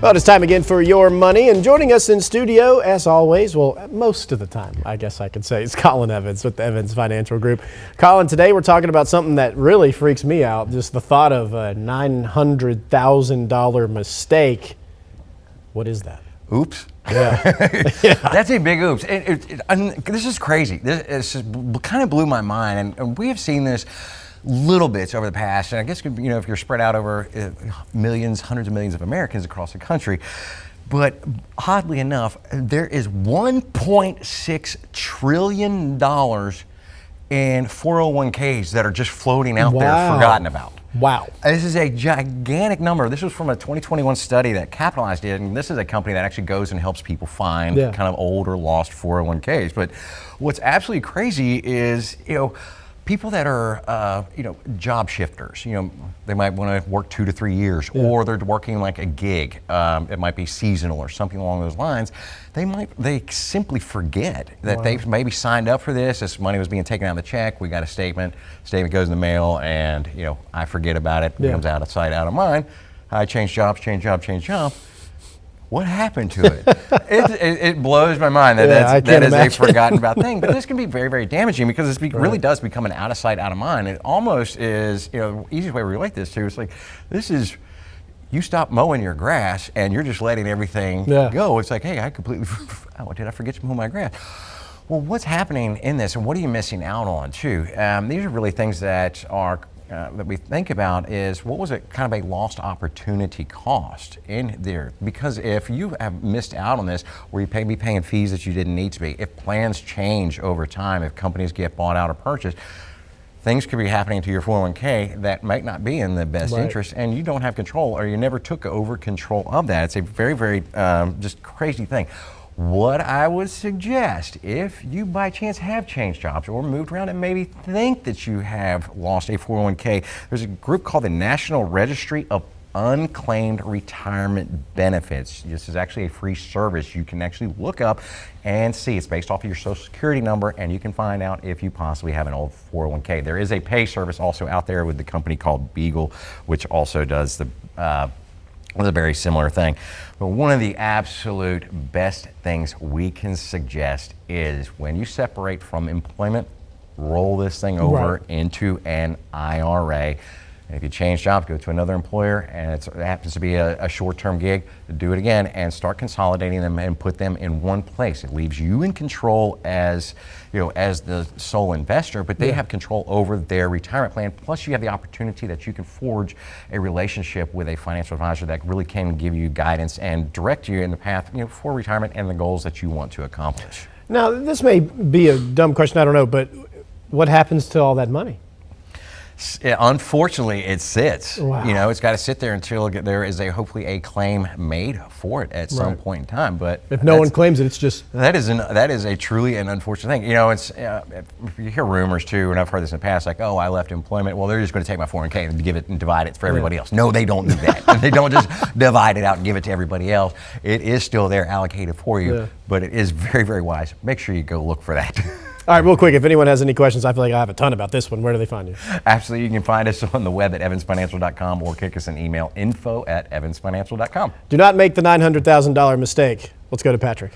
Well, it's time again for Your Money, and joining us in studio, as always, well, most of the time, I guess I could say, is Colin Evans with the Evans Financial Group. Colin, today we're talking about something that really freaks me out, just the thought of a $900,000 mistake. What is that? Oops. Yeah. Yeah. That's a big oops. This is crazy. This just kind of blew my mind, and we have seen this little bits over the past, and I guess, if you're spread out over millions, hundreds of millions of Americans across the country. But oddly enough, there is $1.6 trillion in 401ks that are just floating out there, forgotten about. Wow. This is a gigantic number. This was from a 2021 study that Capitalized did, and this is a company that actually goes and helps people find kind of old or lost 401ks. But what's absolutely crazy is, people that are, job shifters, they might want to work 2 to 3 years, or they're working like a gig. It might be seasonal or something along those lines. They simply forget that they've maybe signed up for this. This money was being taken out of the check. We got a statement. Statement goes in the mail, and I forget about it. It comes out of sight, out of mind. I change jobs, change job. What happened to it? It blows my mind that is a forgotten about thing. But this can be very, very damaging because this really does become an out of sight, out of mind. It almost is, the easiest way to relate this to is like, you stop mowing your grass and you're just letting everything go. It's like, hey, I completely, did I forget to mow my grass? Well, what's happening in this, and what are you missing out on too? These are really things that are that we think about is what was it kind of a lost opportunity cost in there? Because if you have missed out on this, where you be paying fees that you didn't need to be, if plans change over time, if companies get bought out or purchased, things could be happening to your 401k that might not be in the best interest, and you don't have control, or you never took over control of that. It's a very, very just crazy thing. What I would suggest, if you by chance have changed jobs or moved around and maybe think that you have lost a 401k, there's a group called the National Registry of Unclaimed Retirement Benefits. This is actually a free service you can actually look up and see. It's based off of your Social Security number, and you can find out if you possibly have an old 401k. There is a pay service also out there with the company called Beagle, which also does the was a very similar thing. But one of the absolute best things we can suggest is when you separate from employment, roll this thing over into an IRA. And if you change jobs, go to another employer, and it happens to be a short-term gig, do it again and start consolidating them and put them in one place. It leaves you in control as the sole investor, but they have control over their retirement plan. Plus, you have the opportunity that you can forge a relationship with a financial advisor that really can give you guidance and direct you in the path, for retirement and the goals that you want to accomplish. Now, this may be a dumb question, I don't know, but what happens to all that money? Unfortunately, it sits. Wow. It's got to sit there until there is hopefully a claim made for it at some point in time. But if no one claims it, it's just that is a truly an unfortunate thing. It's you hear rumors too, and I've heard this in the past, like, oh, I left employment. Well, they're just going to take my 401k and give it and divide it for everybody else. No, they don't do that. They don't just divide it out and give it to everybody else. It is still there allocated for you, but it is very, very wise. Make sure you go look for that. All right, real quick, if anyone has any questions, I feel like I have a ton about this one. Where do they find you? Absolutely. You can find us on the web at evansfinancial.com or kick us an email, info@evansfinancial.com. Do not make the $900,000 mistake. Let's go to Patrick.